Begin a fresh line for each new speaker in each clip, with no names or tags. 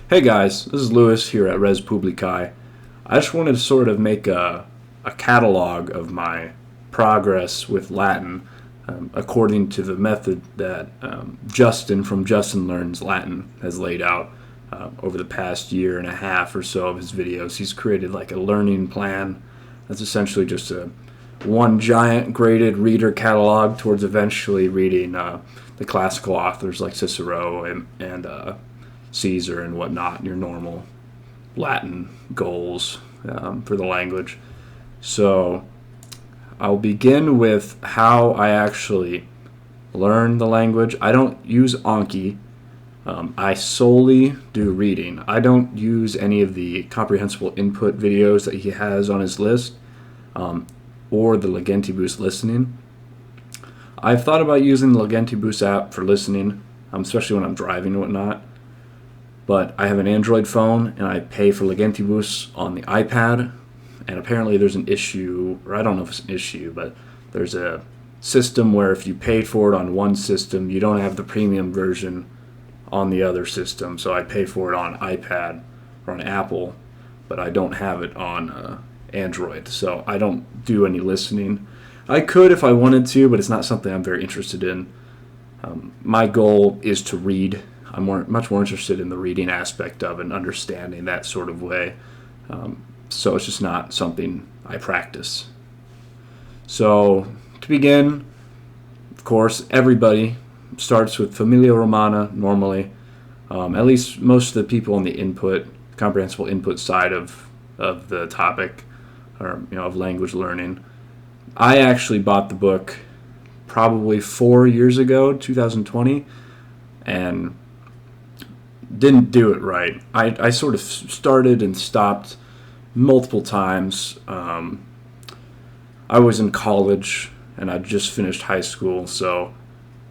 Hey guys, this is Lewis here at Res Publicae. I just wanted to sort of make a catalog of my progress with Latin according to the method that Justin from Justin Learns Latin has laid out over the past year and a half or so of his videos. He's created like a learning plan that's essentially just one giant graded reader catalog towards eventually reading the classical authors like Cicero and Caesar and whatnot, your normal Latin goals for the language. So I'll begin with how I actually learn the language. I don't use Anki. I solely do reading. I don't use any of the comprehensible input videos that he has on his list or the Legentibus listening. I've thought about using the Legentibus app for listening, especially when I'm driving and whatnot. But I have an Android phone and I pay for Legentibus on the iPad. And apparently there's an issue, or I don't know if it's an issue, but there's a system where if you pay for it on one system, you don't have the premium version on the other system. So I pay for it on iPad or on Apple, but I don't have it on Android. So I don't do any listening. I could if I wanted to, but it's not something I'm very interested in. My goal is to read. I'm much more interested in the reading aspect of it and understanding that sort of way. So it's just not something I practice. So to begin, of course, everybody starts with Familia Romana normally. At least most of the people on the comprehensible input side of the topic, or of language learning. I actually bought the book probably 4 years ago, 2020, and didn't do it right. I sort of started and stopped multiple times. I was in college and I'd just finished high school, so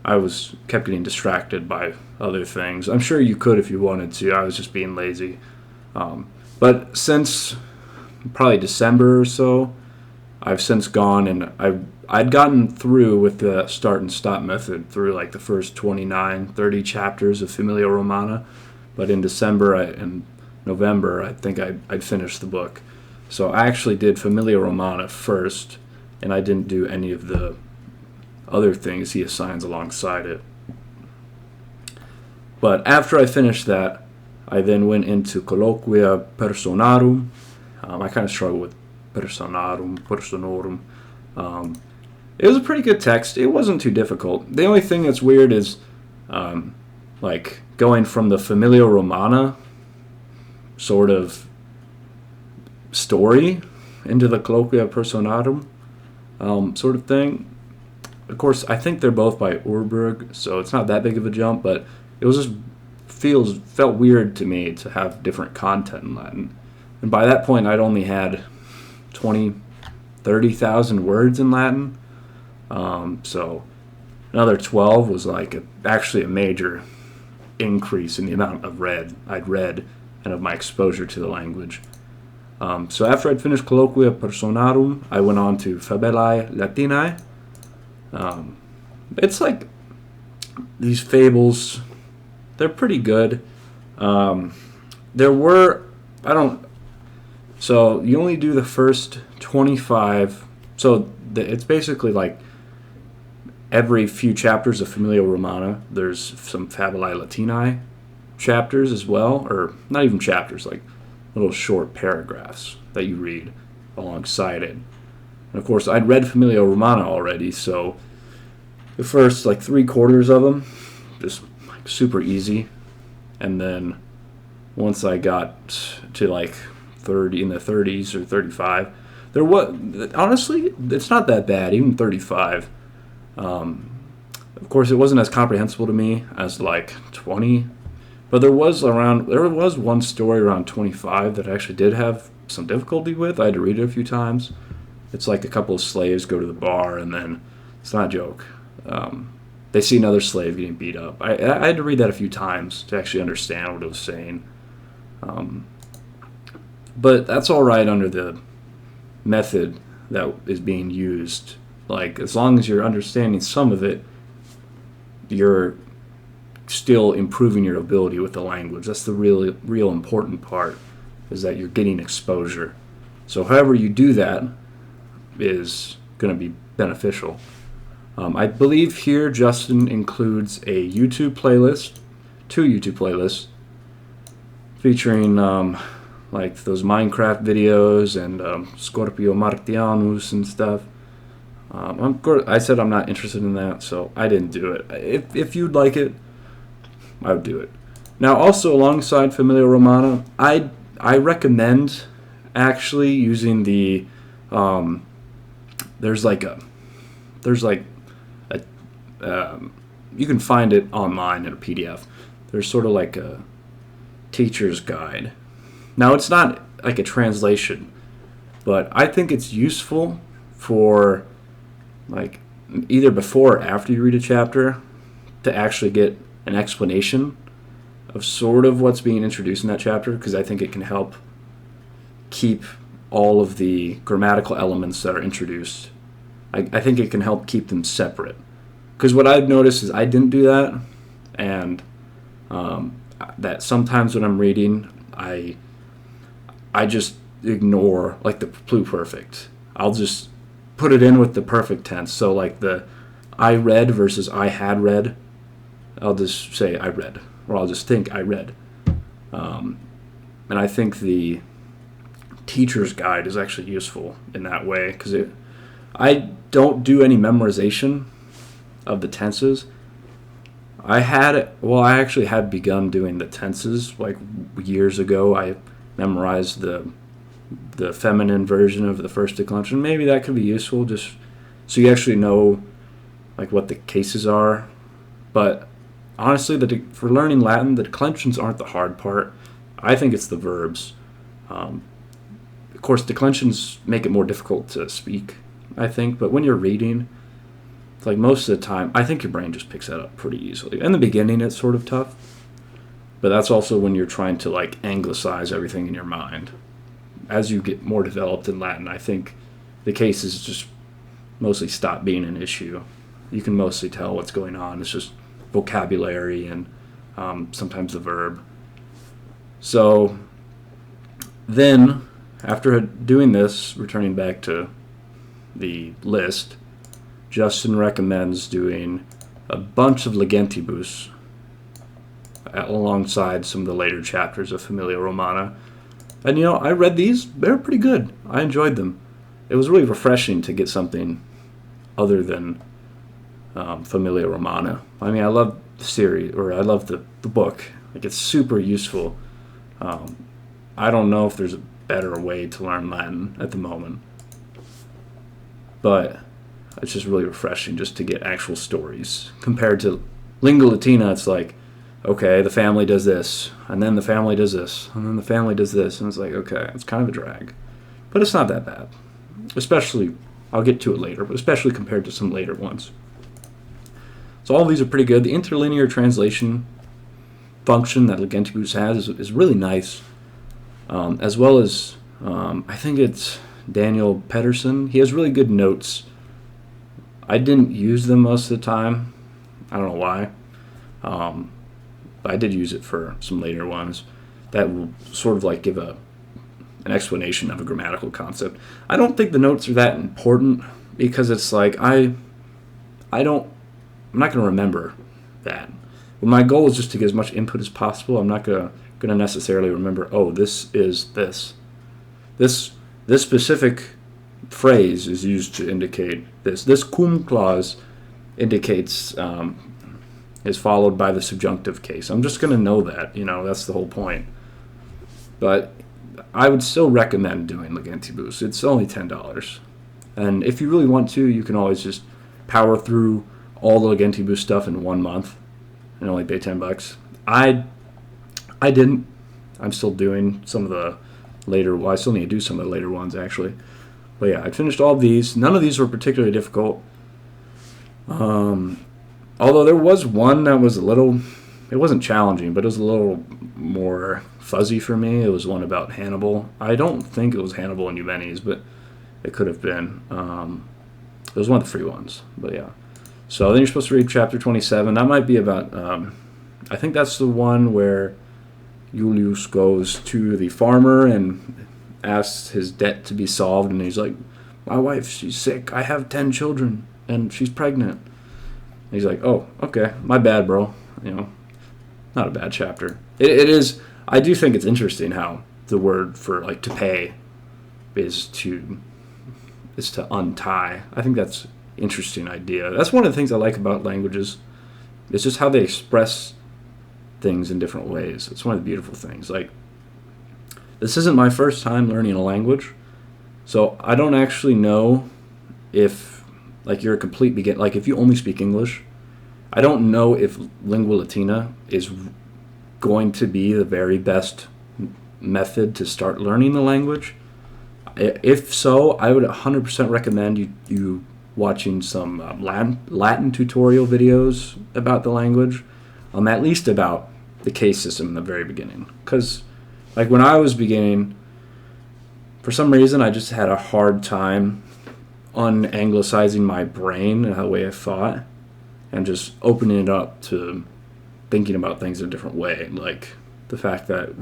I kept getting distracted by other things. I'm sure you could if you wanted to. I was just being lazy. But since probably December or so, I've since gone and I'd gotten through with the start and stop method through like the first 29, 30 chapters of Familia Romana. But in December and November, I think I'd finished the book. So I actually did Familia Romana first, and I didn't do any of the other things he assigns alongside it. But after I finished that, I then went into Colloquia Personarum. I kind of struggle with Personorum. It was a pretty good text. It wasn't too difficult. The only thing that's weird is like going from the Familia Romana sort of story into the Colloquia Personarum sort of thing. Of course, I think they're both by Urberg, so it's not that big of a jump, but it was just felt weird to me to have different content in Latin. And by that point, I'd only had 30,000 words in Latin. So another 12 was like actually a major increase in the amount I'd read and of my exposure to the language. So after I'd finished Colloquia Personarum, I went on to Fabellae Latinae. It's like these fables, they're pretty good. So you only do the first 25. So it's basically like every few chapters of Familia Romana, there's some Fabellae Latinae chapters as well, or not even chapters, like little short paragraphs that you read alongside it. And of course, I'd read Familia Romana already, so the first like 3/4 of them, just like super easy. And then once I got to like 30 in the 30s or 35, honestly, it's not that bad, even 35. Of course, it wasn't as comprehensible to me as like 20, but there was one story around 25 that I actually did have some difficulty with. I had to read it a few times. It's like a couple of slaves go to the bar, and then it's not a joke. They see another slave getting beat up. I had to read that a few times to actually understand what it was saying. But that's all right under the method that is being used. Like, as long as you're understanding some of it, you're still improving your ability with the language. That's the real important part, is that you're getting exposure. So however you do that is going to be beneficial. I believe here Justin includes a YouTube playlist, 2 YouTube playlists, featuring like those Minecraft videos and Scorpio Martianus and stuff. I said I'm not interested in that, so I didn't do it. If you'd like it, I would do it. Now, also alongside Familia Romana, I recommend actually using the there's like a you can find it online in a PDF. There's sort of like a teacher's guide. Now, it's not like a translation, but I think it's useful for like either before or after you read a chapter to actually get an explanation of sort of what's being introduced in that chapter, because I think it can help keep all of the grammatical elements that are introduced. I think it can help keep them separate. Because what I've noticed is I didn't do that, and that sometimes when I'm reading, I just ignore like the pluperfect. I'll just put it in with the perfect tense. So like the I read versus I had read, I'll just say I read, or I'll just think I read. And I think the teacher's guide is actually useful in that way, because I don't do any memorization of the tenses. I actually had begun doing the tenses like years ago. I memorized the feminine version of the first declension. Maybe that could be useful, just so you actually know like what the cases are. But honestly, for learning Latin, the declensions aren't the hard part. I think it's the verbs. Of course, declensions make it more difficult to speak, I think. But when you're reading, like most of the time, I think your brain just picks that up pretty easily. In the beginning, it's sort of tough, but that's also when you're trying to like anglicize everything in your mind. As you get more developed in Latin, I think the cases just mostly stop being an issue. You can mostly tell what's going on. It's just vocabulary and sometimes the verb. So then, after doing this, returning back to the list, Justin recommends doing a bunch of Legentibus alongside some of the later chapters of Familia Romana. And I read these, they're pretty good. I enjoyed them. It was really refreshing to get something other than Familia Romana. I mean, I love the series, or I love the book. Like, it's super useful. I don't know if there's a better way to learn Latin at the moment, but it's just really refreshing just to get actual stories. Compared to Lingua Latina, it's like, okay, the family does this, and then the family does this, and then the family does this, and it's like, okay, it's kind of a drag. But it's not that bad. Especially, I'll get to it later, but especially compared to some later ones. So all of these are pretty good. The interlinear translation function that Legentibus has is really nice, as well as, I think it's Daniel Pedersen. He has really good notes. I didn't use them most of the time. I don't know why. But I did use it for some later ones that will sort of like give an explanation of a grammatical concept. I don't think the notes are that important, because it's like I'm not going to remember that. But my goal is just to get as much input as possible. I'm not going to necessarily remember, oh, this is this. This specific phrase is used to indicate this. This cum clause indicates is followed by the subjunctive case. I'm just going to know that. That's the whole point. But I would still recommend doing Legentibus. It's only $10. And if you really want to, you can always just power through all the Legentibus stuff in 1 month and only pay $10. I didn't. I'm still doing some of the later. Well, I still need to do some of the later ones, actually. But yeah, I finished all of these. None of these were particularly difficult. Although there was one that was it wasn't challenging, but it was a little more fuzzy for me. It was one about Hannibal. I don't think it was Hannibal and Eumenes, but it could have been. It was one of the free ones, but yeah. So then you're supposed to read chapter 27. That might be about I think that's the one where Julius goes to the farmer and asks his debt to be solved, and he's like, my wife, she's sick. I have 10 children, and she's pregnant. And he's like, oh, okay, my bad, bro. Not a bad chapter. It is. I do think it's interesting how the word for like to pay is to untie. I think that's an interesting idea. That's one of the things I like about languages. It's just how they express things in different ways. It's one of the beautiful things. Like, this isn't my first time learning a language, so I don't actually know if, like, you're a complete beginner. Like, if you only speak English, I don't know if Lingua Latina is going to be the very best method to start learning the language. If so, I would 100% recommend you watching some Latin tutorial videos about the language, at least about the case system in the very beginning. Because, like, when I was beginning, for some reason, I just had a hard time un-anglicizing my brain and the way I thought, and just opening it up to thinking about things in a different way. Like the fact that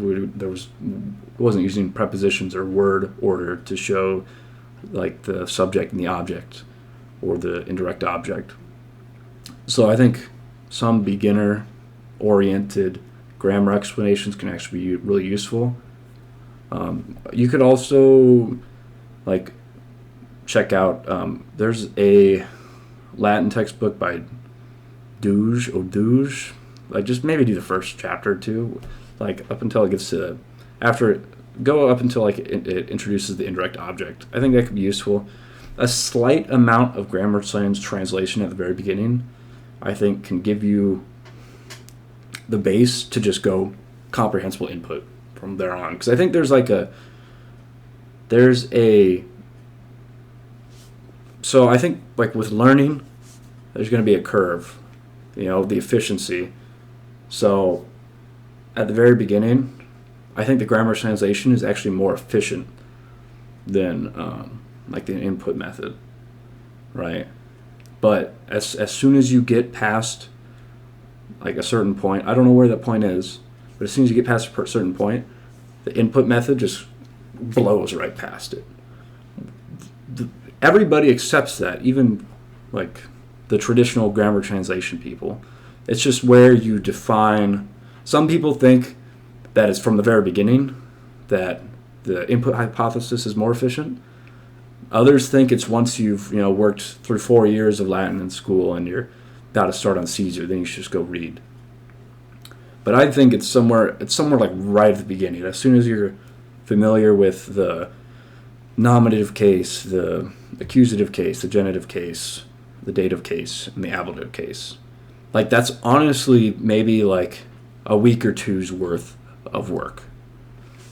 wasn't using prepositions or word order to show like the subject and the object or the indirect object. So I think some beginner-oriented grammar explanations can actually be really useful. You could also like check out. There's a Latin textbook by Duge. Like, just maybe do the first chapter or two, like up until it gets to go up until like it introduces the indirect object. I think that could be useful. A slight amount of grammar science translation at the very beginning, I think, can give you the base to just go comprehensible input from there on. Because I think there's so I think like with learning, there's going to be a curve, the efficiency. So at the very beginning, I think the grammar translation is actually more efficient than like the input method, right? But as soon as you get past like a certain point, I don't know where that point is, but as soon as you get past a certain point, the input method just blows right past it. Everybody accepts that, even like the traditional grammar translation people. It's just where you define. Some people think that it's from the very beginning that the input hypothesis is more efficient. Others think it's once you've worked through 4 years of Latin in school and you're about to start on Caesar, then you should just go read. But I think it's somewhere like right at the beginning. As soon as you're familiar with the nominative case, the accusative case, the genitive case, the dative case, and the ablative case. Like, that's honestly maybe like a week or two's worth of work.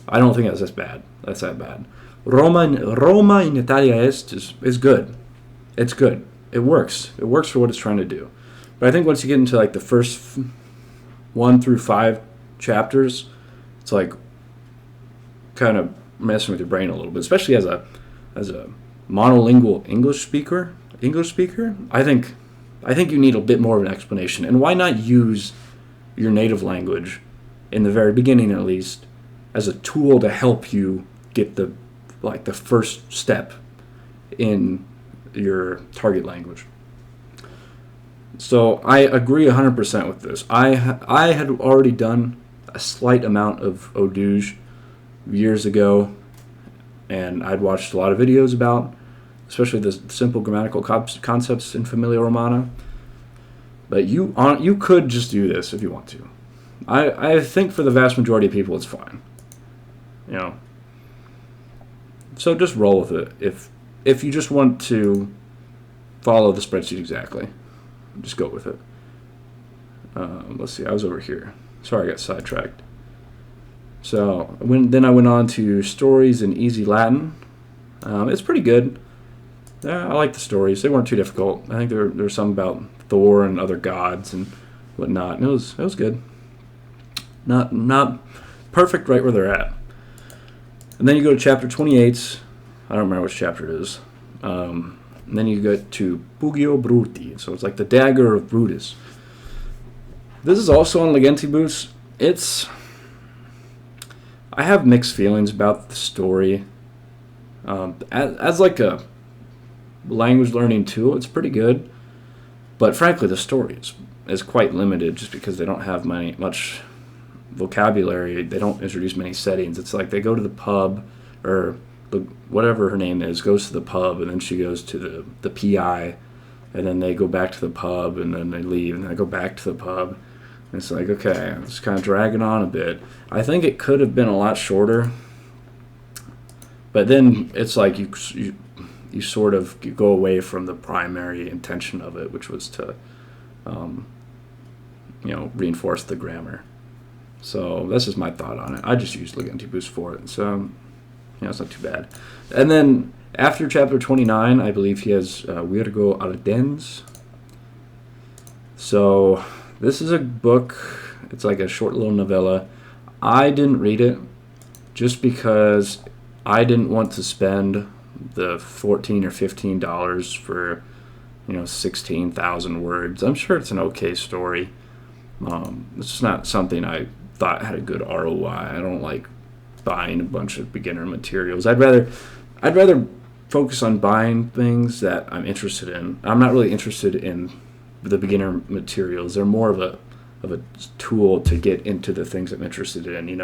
I don't think that's that bad. Roma in Italia Est is good. It's good. It works. It works for what it's trying to do. But I think once you get into like the first 1 through 5 chapters, it's like kind of messing with your brain a little bit, especially as a monolingual English speaker. I think you need a bit more of an explanation. And why not use your native language in the very beginning, at least, as a tool to help you get the first step in your target language. So I agree 100% with this. I had already done a slight amount of Oduge years ago, and I'd watched a lot of videos about, especially the simple grammatical concepts in Familia Romana. But you could just do this if you want to. I think for the vast majority of people it's fine. So just roll with it. If you just want to follow the spreadsheet exactly, just go with it. Let's see, I was over here. Sorry, I got sidetracked. So then I went on to stories in easy Latin. It's pretty good. I like the stories. They weren't too difficult. I think there were some about Thor and other gods and whatnot. And it was good. Not perfect right where they're at. And then you go to chapter 28. I don't remember which chapter it is. And then you go to Pugio Bruti. So it's like the dagger of Brutus. This is also on Legentibus. I have mixed feelings about the story. As like a language learning tool, it's pretty good. But frankly, the story is quite limited just because they don't have much vocabulary. They don't introduce many settings. It's like they go to the pub, or whatever her name is, goes to the pub, and then she goes to the PI, and then they go back to the pub, and then they leave, and then they go back to the pub. And it's like, okay, it's kind of dragging on a bit. I think it could have been a lot shorter, but then it's like you sort of you go away from the primary intention of it, which was to, reinforce the grammar. So that's just my thought on it. I just used Legentibus for it, so it's not too bad. And then after chapter 29, I believe he has Virgo Ardens. So this is a book. It's like a short little novella. I didn't read it just because I didn't want to spend the $14 or $15 for 16,000 words. I'm sure it's an okay story. It's just not something I thought had a good ROI. I don't like buying a bunch of beginner materials. I'd rather focus on buying things that I'm interested in. I'm not really interested in the beginner materials. They're more of a tool to get into the things I'm interested in.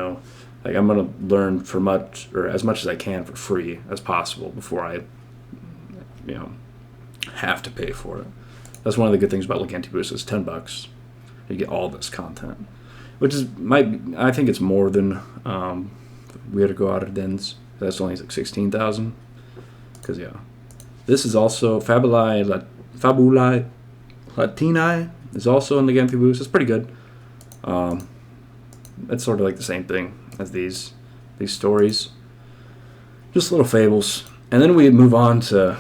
Like I'm gonna learn as much as I can for free as possible before I have to pay for it. That's one of the good things about Legentibus. It's $10. You get all this content, which I think it's more than Virgo Ardens. That's only like 16,000. Because this is also Fabulae Latinae is also in Legentibus. It's pretty good. It's sort of like the same thing as these stories, just little fables. And then we move on to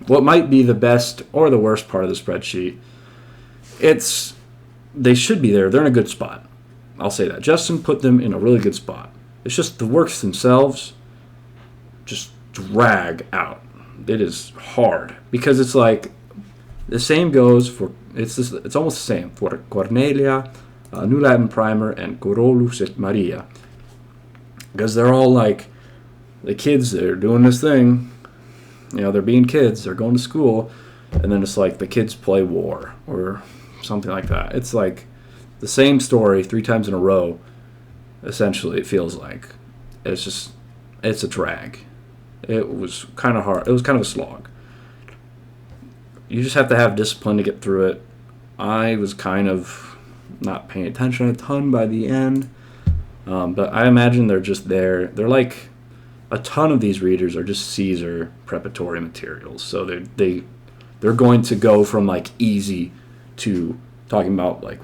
what might be the best or the worst part of the spreadsheet. They should be there. They're in a good spot. I'll say that. Justin put them in a really good spot. It's just the works themselves just drag out. It is hard because it's like the same goes for it's almost the same for Cornelia, New Latin Primer, and Corolus et Maria, because they're all like the kids. They're doing this thing, they're being kids. They're going to school, and then it's like the kids play war or something like that. It's like the same story 3 times in a row. Essentially, it feels like it's a drag. It was kind of hard. It was kind of a slog. You just have to have discipline to get through it. I was kind of not paying attention a ton by the end, but I imagine they're just there. They're like a ton of these readers are just Caesar preparatory materials, so they're going to go from like easy to talking about like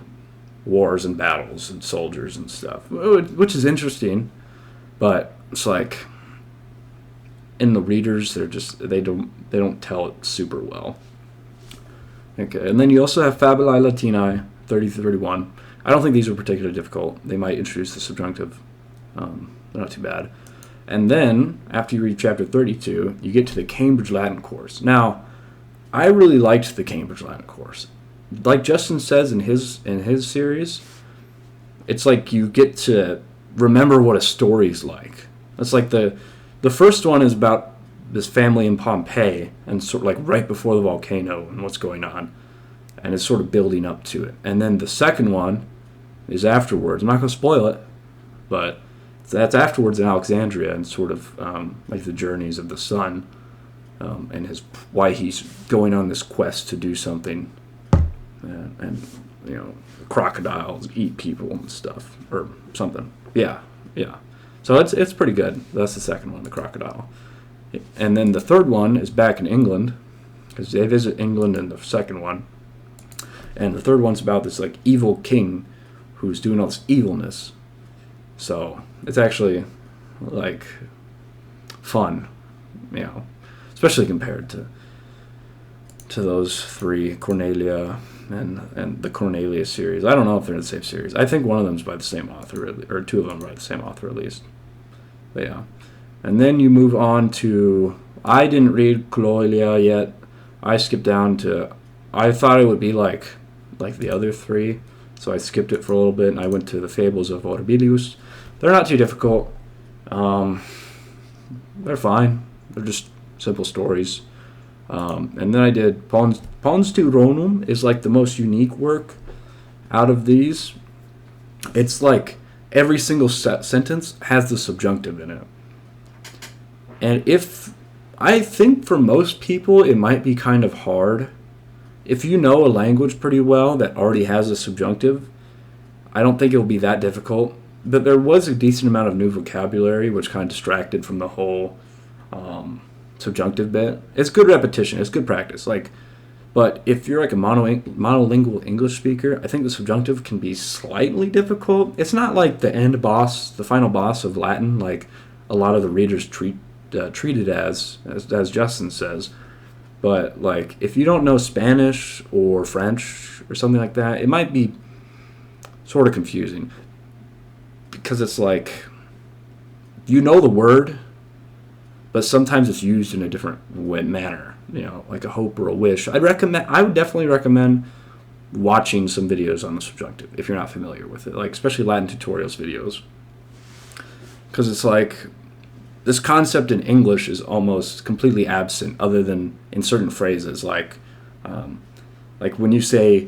wars and battles and soldiers and stuff, which is interesting, but it's like in the readers they don't tell it super well. Okay, and then you also have Fabulae Latinae 30-31. I don't think these are particularly difficult. They might introduce the subjunctive. They're not too bad. And then after you read chapter 32, you get to the Cambridge Latin course. Now, I really liked the Cambridge Latin course. Like Justin says in his series, it's like you get to remember what a story's like. It's like the first one is about this family in Pompeii and sort of like right before the volcano and what's going on, and it's sort of building up to it. And then the second one is afterwards. I'm not going to spoil it, but that's afterwards in Alexandria and sort of like the journeys of the son and why he's going on this quest to do something. And crocodiles eat people and stuff or something. Yeah. So it's pretty good. That's the second one, the crocodile. And then the third one is back in England, because they visit England in the second one. And the third one's about this like evil king who's doing all this evilness. So it's actually like fun, especially compared to those 3, Cornelia and the Cornelia series. I don't know if they're in the same series. I think one of them's by the same author, or 2 of them by the same author at least. But yeah. And then you move on to, I didn't read Cloelia yet. I skipped down to, I thought it would be like the other 3. so I skipped it for a little bit, and I went to the Fables of Orbilius. They're not too difficult. They're fine. They're just simple stories. And then I did Pons Turonum is like the most unique work out of these. It's like every single sentence has the subjunctive in it. And I think for most people it might be kind of hard. If you know a language pretty well that already has a subjunctive, I don't think it will be that difficult. But there was a decent amount of new vocabulary, which kind of distracted from the whole subjunctive bit. It's good repetition. It's good practice. But if you're like a monolingual English speaker, I think the subjunctive can be slightly difficult. It's not like the final boss of Latin, like a lot of the readers treat it as Justin says. But like if you don't know Spanish or French or something like that, it might be sort of confusing. Because it's like, you know the word, but sometimes it's used in a different manner, like a hope or a wish. I would definitely recommend watching some videos on the subjunctive if you're not familiar with it, like especially Latin tutorials videos. Because it's like, this concept in English is almost completely absent other than in certain phrases, like when you say,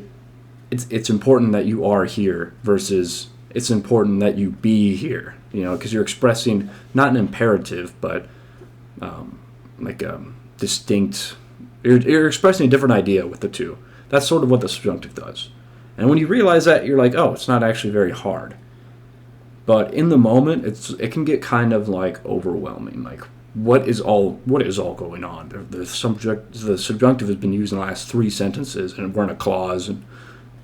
it's important that you are here versus it's important that you be here, because you're expressing not an imperative, but distinct. You're expressing a different idea with the two. That's sort of what the subjunctive does. And when you realize that, you're like, oh, it's not actually very hard. But in the moment, it can get kind of like overwhelming. Like, what is all going on? The subjunctive has been used in the last 3 sentences, and we're in a clause, and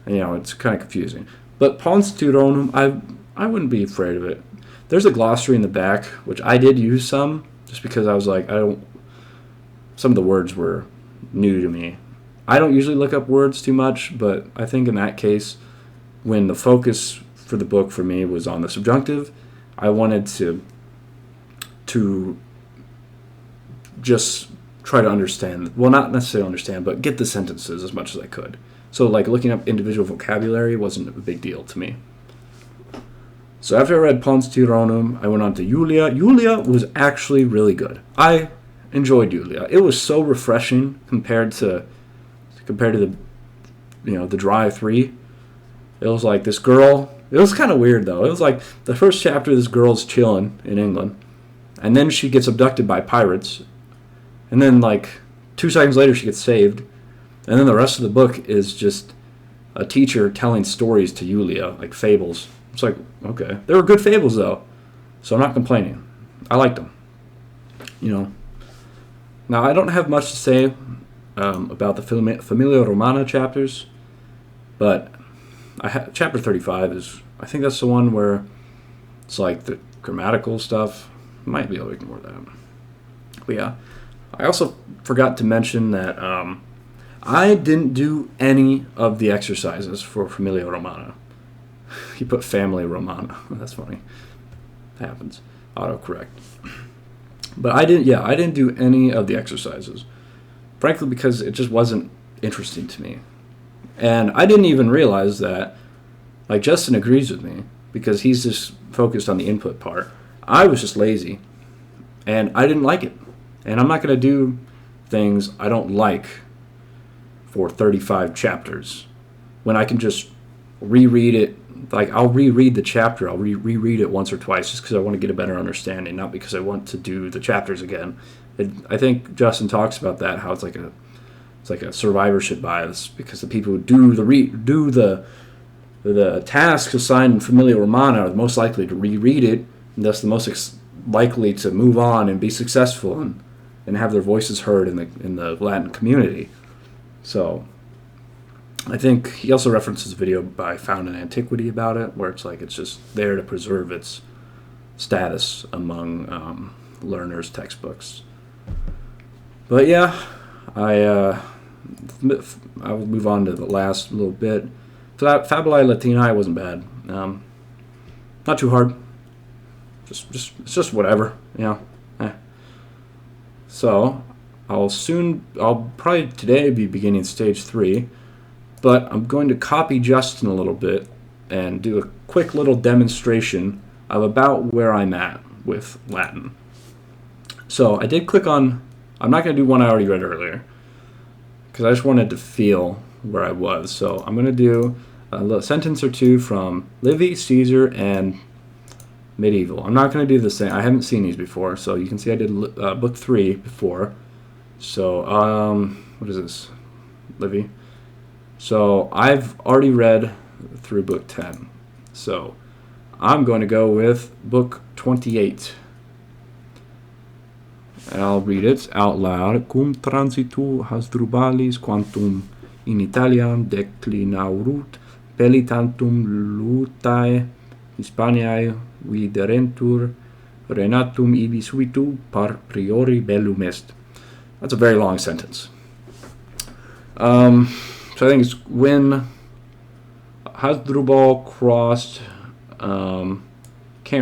it's kind of confusing. But Pons Turonum, I wouldn't be afraid of it. There's a glossary in the back, which I did use some, just because I was like, some of the words were new to me. I don't usually look up words too much, but I think in that case, when the focus for the book for me was on the subjunctive, I wanted to just try to understand, well, not necessarily understand, but get the sentences as much as I could. So like looking up individual vocabulary wasn't a big deal to me. So after I read Pons Turonum, I went on to Julia. Julia was actually really good. I enjoyed Julia. It was so refreshing compared to the the Dry 3. It was like this girl. It was kind of weird though. It was like the first chapter, this girl's chilling in England, and then she gets abducted by pirates, and then like 2 seconds later she gets saved, and then the rest of the book is just a teacher telling stories to Julia, like fables. It's like, okay, they were good fables though, so I'm not complaining. I liked them. Now I don't have much to say about the Familia Romana chapters, but chapter 35 is, I think that's the one where it's like the grammatical stuff. Might be able to ignore that. But yeah, I also forgot to mention that I didn't do any of the exercises for Familia Romana. He put Family Romana. That's funny. That happens. Autocorrect. But I didn't do any of the exercises. Frankly, because it just wasn't interesting to me. And I didn't even realize that, like, Justin agrees with me, because he's just focused on the input part. I was just lazy, and I didn't like it. And I'm not going to do things I don't like for 35 chapters, when I can just reread it. Like, I'll reread the chapter, I'll reread it once or twice, just because I want to get a better understanding, not because I want to do the chapters again. I think Justin talks about that, how it's like a survivorship bias, because the people who do the tasks assigned in Familia Romana are the most likely to reread it, and thus the most likely to move on and be successful and have their voices heard in the Latin community. So I think he also references a video by Found in Antiquity about it, where it's like it's just there to preserve its status among learners' textbooks. But yeah, I will move on to the last little bit. Fabulae Latinae wasn't bad. Not too hard. It's just whatever, So I'll probably today be beginning stage 3, but I'm going to copy Justin a little bit and do a quick little demonstration of about where I'm at with Latin. So I did click on, I'm not going to do one I already read earlier, because I just wanted to feel where I was. So I'm going to do a little sentence or two from Livy, Caesar, and Medieval. I'm not going to do the same. I haven't seen these before, so you can see I did book 3 before. So, what is this? Livy. So I've already read through book 10. So I'm going to go with book 28. And I'll read it out loud. Cum transitu Hasdrubalis quantum in Italiam declinaurunt pelitantum lutae Hispaniae viderentur renatum ibi subitu par priori bellum est. That's a very long sentence. So I think it's when Hasdrubal crossed, can't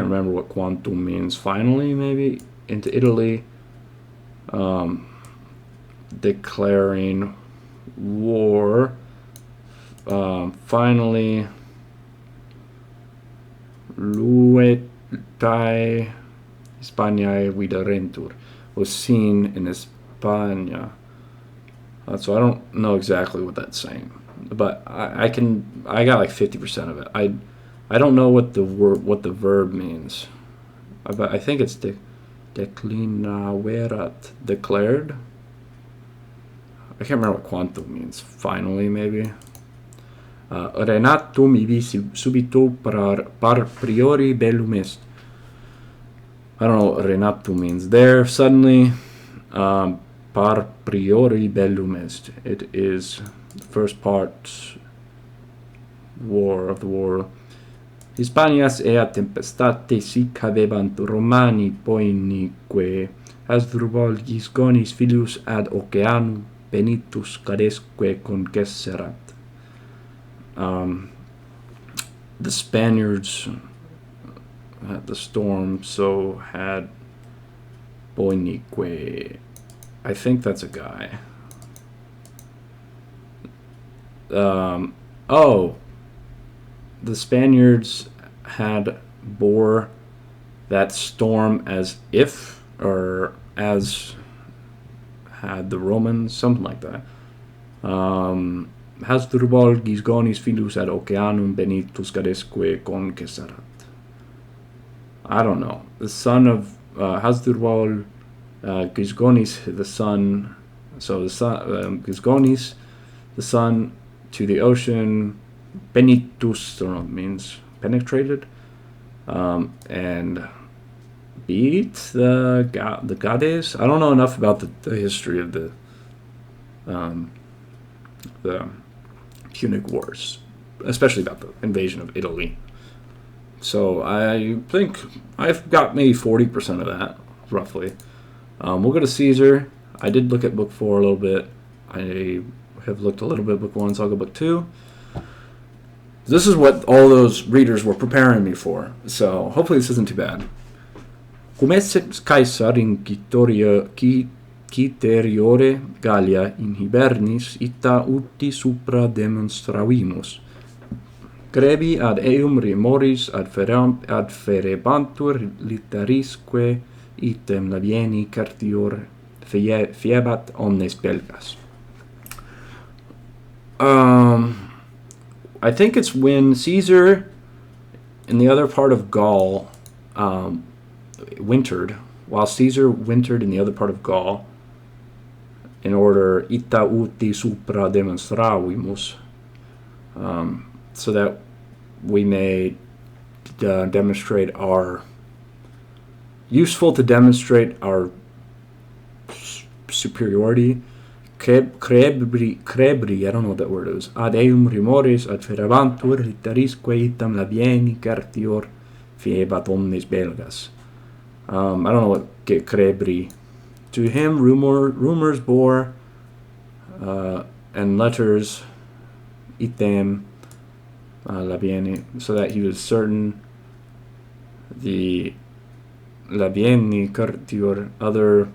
remember what quantum means, finally maybe, into Italy, declaring war, finally, Luetae Hispaniae viderentur, was seen in Hispania. So I don't know exactly what that's saying, but I got like 50% of it. I don't know what the verb means, but I think it's declinaverat, declared. I can't remember what quantum means. Finally, maybe. Renatum ibi subito par priori bellum est. I don't know what renatum means there. Suddenly, par priori bellum est. It is the first part of the war. Hispanias ea tempestate sic habebant Romani poenique Hasdrubal Gisgonis filius ad oceanum benitus cadesque concesserat. The Spaniards had the storm, so had Poenique. I think that's a guy. The Spaniards bore that storm as if, or as had the Romans, something like that. Hasdrubal Gisgonis filius ad oceanum benitus cadesque concesserat. I don't know. The son of Hasdrubal Gisgonis, the son. So the son Gisgonis, the son to the ocean. Benitus, I don't know what it means. Penetrated, and beat the Gades. I don't know enough about the history of the Punic Wars, especially about the invasion of Italy. So I think I've got maybe 40% of that, roughly. We'll go to Caesar. I did look at book 4 a little bit. I have looked a little bit at book 1, so I'll go book 2. This is what all those readers were preparing me for, so hopefully this isn't too bad. Cum esset Caesar in Citeriore Gallia in hibernis ita uti supra demonstravimus. Grebi ad eum remoris ad ferebantur literisque item labieni cartior fiebat omnes belgas. I think it's when Caesar in the other part of Gaul wintered, while Caesar wintered in the other part of Gaul, in order ita uti supra demonstravimus, so that we may demonstrate our superiority. Crebri, I don't know what that word is. Ad eum remoris ad ferabantur literisque itam labieni cartior fiebat omnes belgas. I don't know what crebri. To him rumors bore, and letters item labieni, so that he was certain the labieni cartior other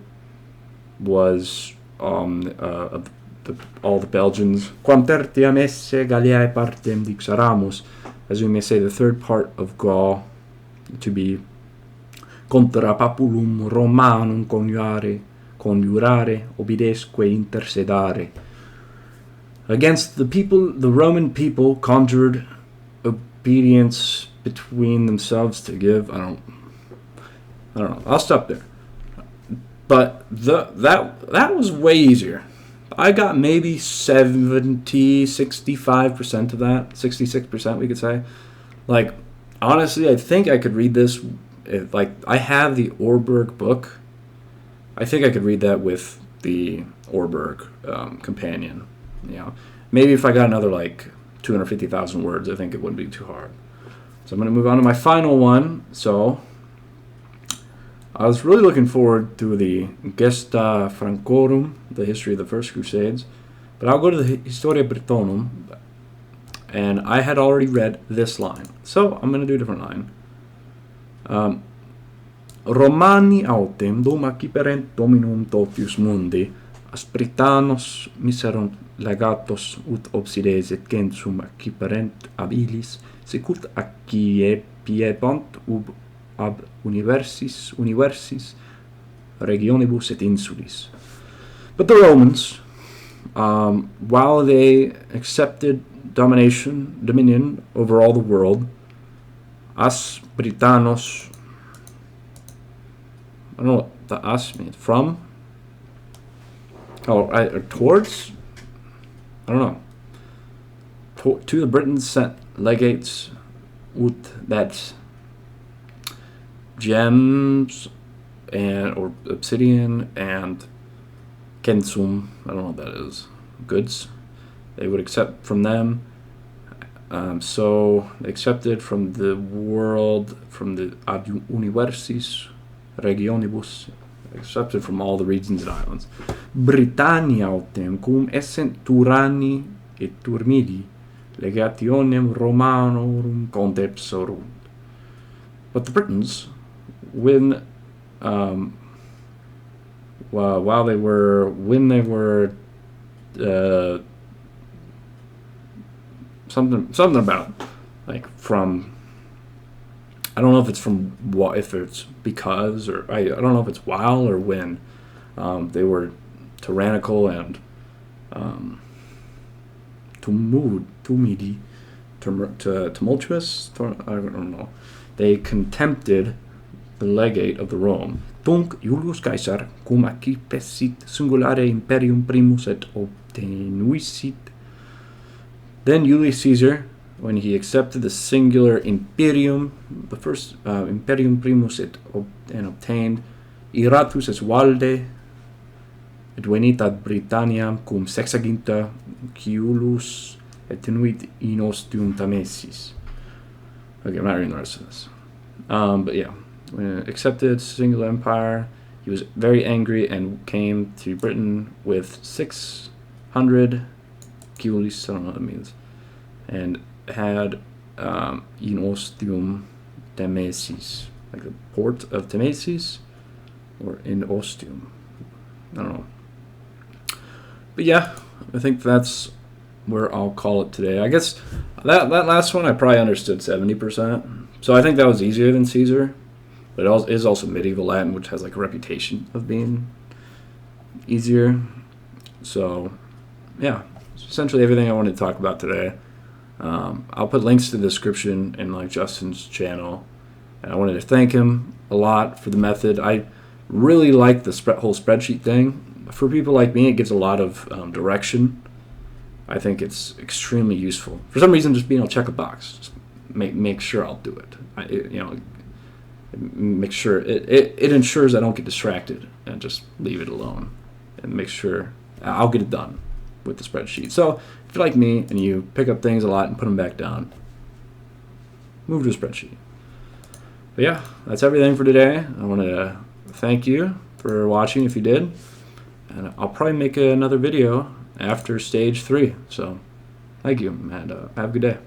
was all the Belgians. Quam tertiam esse Galliae partem dixeramus as we may say, the third part of Gaul to be contra populum Romanum conjurare obidesque intercedare. Against the people, the Roman people conjured obedience between themselves to give. I don't know. I'll stop there. But that was way easier. I got maybe 65% of that, 66% we could say. Like, honestly, I think I could read this. I have the Orberg book. I think I could read that with the Orberg companion. Maybe if I got another 250,000 words, I think it wouldn't be too hard. So I'm going to move on to my final one. So I was really looking forward to the Gesta Francorum, the history of the First Crusades, but I'll go to the Historia Brittonum, and I had already read this line, so I'm going to do a different line. Romani autem dum acciperent dominum totius mundi, aspritanos miserunt legatos ut obsides et gensum acciperent abilis, secut accipiebant ab universis regionibus et insulis. But the Romans, while they accepted dominion over all the world, as Britanos, I don't know what the as means, from, towards, I don't know, to the Britons sent legates ut that gems or obsidian and kensum, I don't know what that is, goods, they would accept from them. So they accepted from the world, from the ad universis regionibus, accepted from all the regions and islands. Britannia autem cum essent Turani et Turmidi legationem Romanorum contempsorunt. But the Britons, when they were something about from, I don't know if it's from what, if it's because, or I don't know if it's while or when they were tyrannical and tumultuous. I don't know. They contempted the legate of the Rome. Tunc Julius Caesar cum accipissit singulare imperium primus et obtenuissit. Then Julius Caesar, when he accepted the singular imperium, the first imperium primus and obtained, iratus es valde, et venit ad Britanniam cum sexaginta Ciulus et tenuit in ostium Tamesis. Okay, I'm not reading the rest of this. But yeah, when it accepted singular empire, he was very angry and came to Britain with 600 Ciulis, I don't know what that means, and had in ostium Tamesis, like the port of Tamesis, or in ostium. I don't know. But yeah, I think that's where I'll call it today. I guess that last one I probably understood 70%. So I think that was easier than Caesar. But it is also medieval Latin, which has a reputation of being easier. So yeah, essentially everything I wanted to talk about today. I'll put links to the description in Justin's channel. And I wanted to thank him a lot for the method. I really like the whole spreadsheet thing. For people like me, it gives a lot of direction. I think it's extremely useful. For some reason, just being able to check a box, just make sure I'll do it. Make sure it ensures I don't get distracted and just leave it alone, and make sure I'll get it done with the spreadsheet. So if you're like me and you pick up things a lot and put them back down, move to a spreadsheet. But yeah, that's everything for today. I want to thank you for watching if you did, and I'll probably make another video after stage 3. So thank you, and have a good day.